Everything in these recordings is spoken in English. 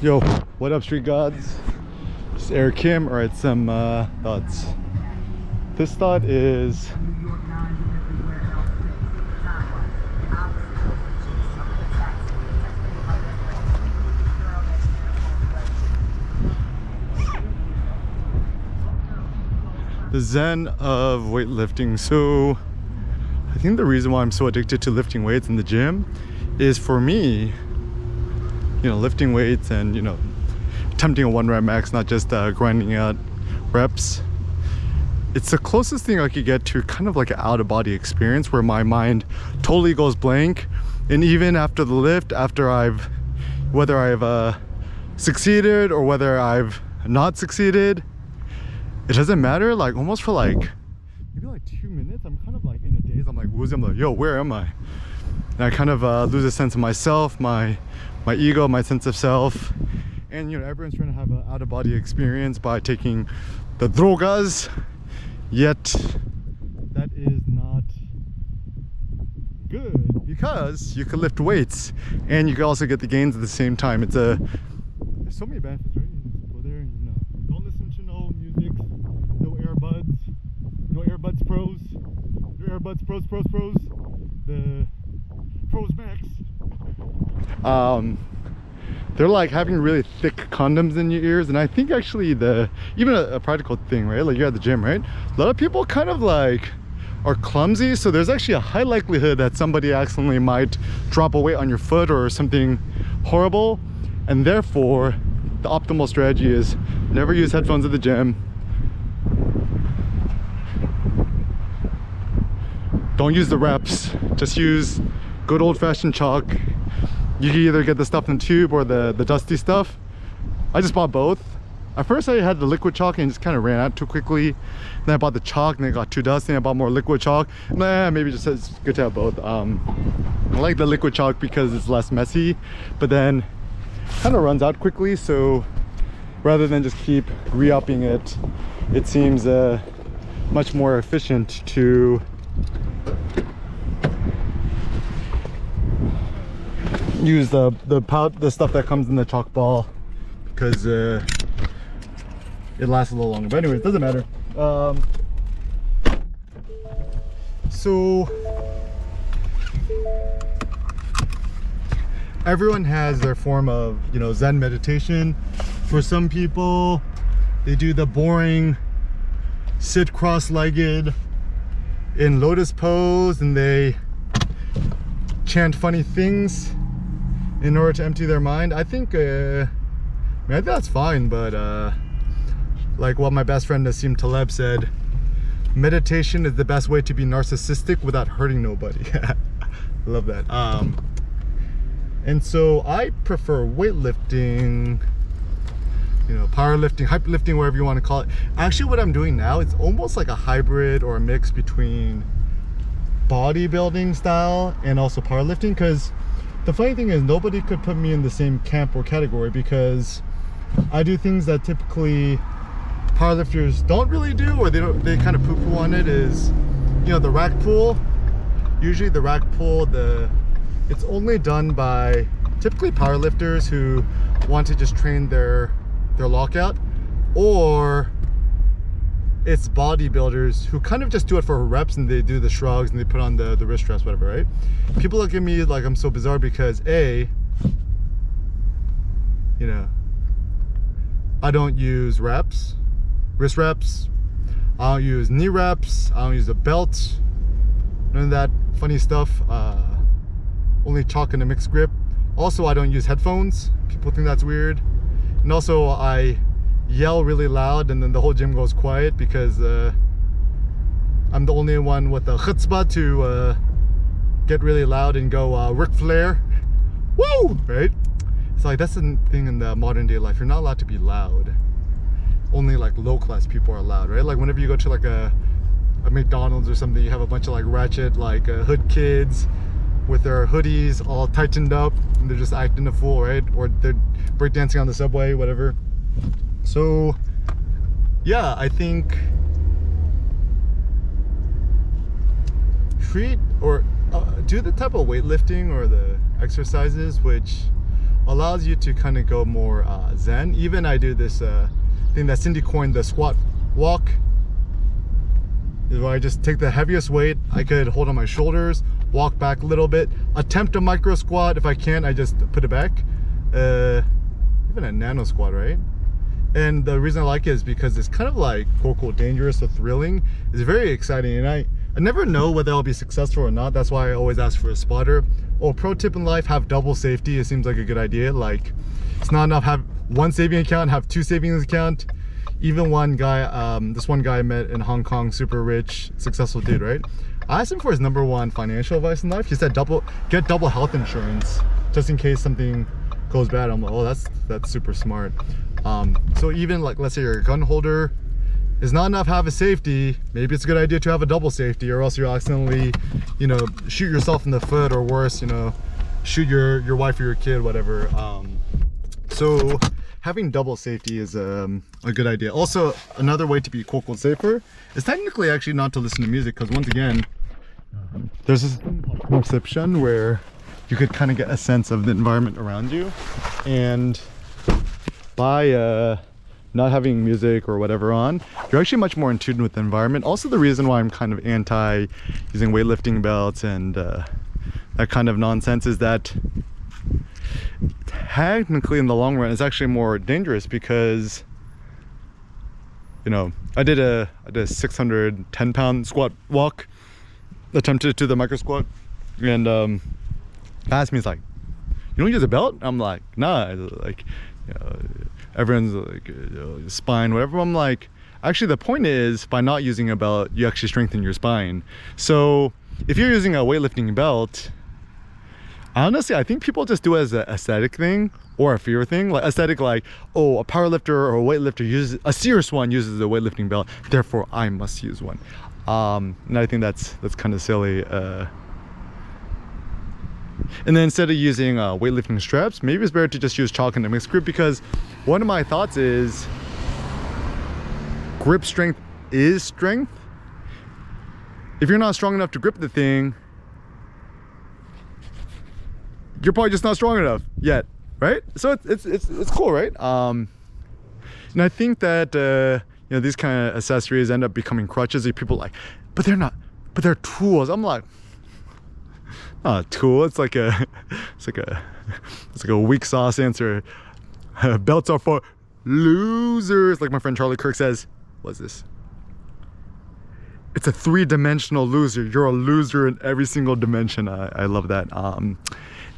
Yo, what up, street gods? It's Eric Kim. Alright, some thoughts. This thought is the zen of weightlifting. So I think the reason why I'm so addicted to lifting weights in the gym is, for me, you know, lifting weights and, you know, attempting a 1 rep max, not just grinding out reps. It's the closest thing I could get to kind of like an out-of-body experience where my mind totally goes blank. And even after the lift, after whether I've succeeded or whether I've not succeeded, it doesn't matter. Like almost for like maybe like 2 minutes, I'm kind of like in a daze. I'm like woozy. I'm like, yo, where am I? And I kind of lose a sense of myself, my ego, my sense of self. And you know, everyone's trying to have an out-of-body experience by taking the drogas, yet that is not good, because you can lift weights and you can also get the gains at the same time. There's so many benefits, right? You just go there and, you know, don't listen to no music, no earbuds pros, the pros max. They're like having really thick condoms in your ears. And I think actually even a practical thing, right? Like you're at the gym, right? A lot of people kind of like are clumsy. So there's actually a high likelihood that somebody accidentally might drop a weight on your foot or something horrible. And therefore, the optimal strategy is never use headphones at the gym. Don't use the reps. Just use good old-fashioned chalk. You can either get the stuff in the tube or the dusty stuff. I just bought both. At first I had the liquid chalk and just kind of ran out too quickly. Then I bought the chalk and it got too dusty, and I bought more liquid chalk. Maybe just it's good to have both. I like the liquid chalk because it's less messy, but then kind of runs out quickly. So rather than just keep re-upping it, it seems much more efficient to use the stuff that comes in the chalk ball, because it lasts a little longer. But anyways, it doesn't matter. So everyone has their form of, you know, Zen meditation. For some people, they do the boring sit cross-legged in lotus pose and they chant funny things in order to empty their mind. I think I think that's fine, but like what my best friend Nassim Taleb said, meditation is the best way to be narcissistic without hurting nobody. I love that. And so I prefer weightlifting, you know, powerlifting, hyperlifting, whatever you want to call it. Actually, what I'm doing now, it's almost like a hybrid or a mix between bodybuilding style and also powerlifting, because the funny thing is nobody could put me in the same camp or category, because I do things that typically powerlifters don't really do, or they kind of poo-poo on it. Is, you know, the rack pull. Usually the rack pull, it's only done by typically powerlifters who want to just train their lockout, or it's bodybuilders who kind of just do it for reps and they do the shrugs and they put on the wrist straps, whatever, right? People look at me like I'm so bizarre because you know, I don't use reps, wrist reps, I don't use knee reps, I don't use a belt, none of that funny stuff. Only chalk and a mixed grip. Also, I don't use headphones. People think that's weird. And also I yell really loud and then the whole gym goes quiet because I'm the only one with the chutzpah to get really loud and go Ric Flair, woo, right? It's like that's the thing in the modern day life. You're not allowed to be loud. Only like low class people are loud, right? Like whenever you go to like a McDonald's or something, you have a bunch of like ratchet like hood kids with their hoodies all tightened up and they're just acting a fool, right? Or they're breakdancing on the subway, whatever. So yeah, I think treat or do the type of weightlifting or the exercises which allows you to kind of go more zen. Even I do this thing that Cindy coined, the squat walk, is where I just take the heaviest weight I could hold on my shoulders, walk back a little bit, attempt a micro squat. If I can't, I just put it back. Even a nano squat, right? And the reason I like it is because it's kind of like quote unquote dangerous or thrilling. It's very exciting, and I never know whether I'll be successful or not. That's why I always ask for a spotter. Oh, pro tip in life, have double safety. It seems like a good idea. Like, it's not enough have one saving account, have two savings account. Even one guy, this one guy I met in Hong Kong, super rich, successful dude, right? I asked him for his #1 financial advice in life. He said get double health insurance just in case something goes bad. I'm like, oh, that's super smart. So even like, let's say you're a gun holder, it's not enough to have a safety. Maybe it's a good idea to have a double safety, or else you'll accidentally, you know, shoot yourself in the foot, or worse, you know, shoot your wife or your kid, whatever. So having double safety is a good idea. Also, another way to be quote unquote safer is technically actually not to listen to music, because once again, there's this thing called perception where you could kind of get a sense of the environment around you, and by not having music or whatever on, you're actually much more in tune with the environment. Also, the reason why I'm kind of anti using weightlifting belts and that kind of nonsense is that technically in the long run it's actually more dangerous, because, you know, I did a 610-pound squat walk, attempted to the micro squat, and asked me, he's like, you don't use a belt? I'm like, nah. Like, you know, everyone's like, you know, spine, whatever. I'm like, actually the point is, by not using a belt, you actually strengthen your spine. So if you're using a weightlifting belt, honestly, I think people just do it as an aesthetic thing or a fear thing. Like aesthetic, like, oh, a powerlifter or a weightlifter uses, a serious one uses a weightlifting belt, therefore I must use one. And I think that's kind of silly. And then instead of using weightlifting straps, maybe it's better to just use chalk and a mixed grip, because one of my thoughts is grip strength is strength. If you're not strong enough to grip the thing, you're probably just not strong enough yet, right? So it's cool, right? And I think that you know, these kind of accessories end up becoming crutches. People are like, but they're not, but they're tools. I'm like, not a tool. It's like a weak sauce answer. Belts are for losers, like my friend Charlie Kirk says. What's this? It's a 3-dimensional loser. You're a loser in every single dimension. I love that.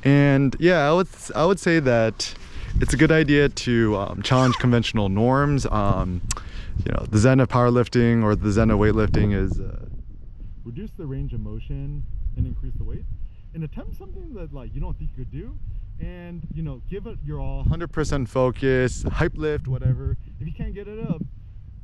And yeah, I would say that it's a good idea to challenge conventional norms. You know, the zen of powerlifting or the zen of weightlifting is reduce the range of motion and increase the weight, and attempt something that like you don't think you could do, and you know, give it your all, 100% focus, hype lift, whatever. If you can't get it up,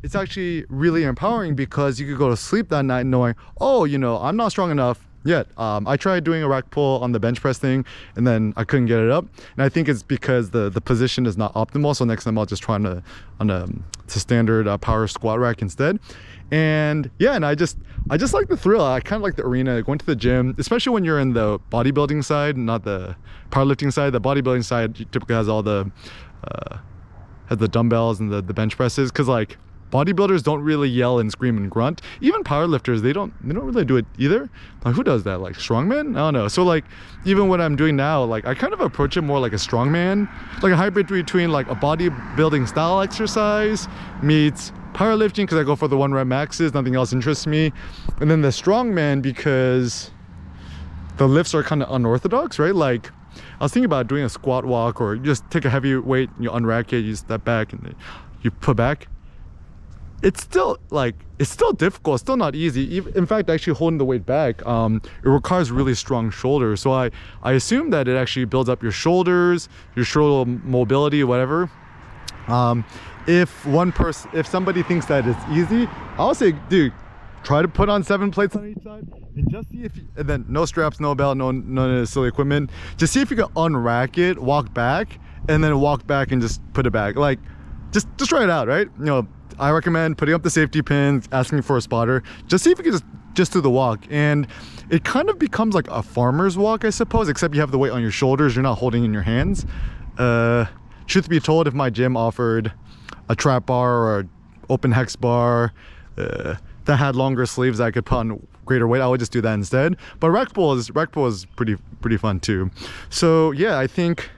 it's actually really empowering, because you could go to sleep that night knowing, oh, you know, I'm not strong enough yet. I tried doing a rack pull on the bench press thing, and then I couldn't get it up, and I think it's because the position is not optimal. So next time I'll just try on a standard power squat rack instead. And yeah, and I just like the thrill. I kind of like the arena, going to the gym, especially when you're in the bodybuilding side, not the powerlifting side. The bodybuilding side typically has all the has the dumbbells and the bench presses, because like bodybuilders don't really yell and scream and grunt. Even powerlifters, they don't really do it either. Like, who does that? Like strongman? I don't know. So like, even what I'm doing now, like I kind of approach it more like a strongman, like a hybrid between like a bodybuilding style exercise meets powerlifting, because I go for the 1 rep maxes, nothing else interests me. And then the strongman, because the lifts are kind of unorthodox, right? Like I was thinking about doing a squat walk, or you just take a heavy weight, you unrack it, you step back, and you put back. It's still difficult, it's still not easy. In fact, actually holding the weight back, it requires really strong shoulders. So I assume that it actually builds up your shoulders, your shoulder mobility, whatever. If somebody thinks that it's easy, I'll say, dude, try to put on 7 plates on each side, and just see if and then no straps, no belt, no silly equipment. Just see if you can unrack it, walk back, and then walk back and just put it back. Like, just try it out, right? You know, I recommend putting up the safety pins, asking for a spotter. Just see if you can just do the walk, and it kind of becomes like a farmer's walk, I suppose, except you have the weight on your shoulders, you're not holding in your hands. truth be told, if my gym offered a trap bar or an open hex bar that had longer sleeves that I could put on greater weight, I would just do that instead. But rec pull is pretty fun too. So yeah, I think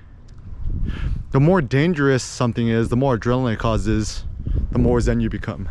the more dangerous something is, the more adrenaline it causes, the more zen you become.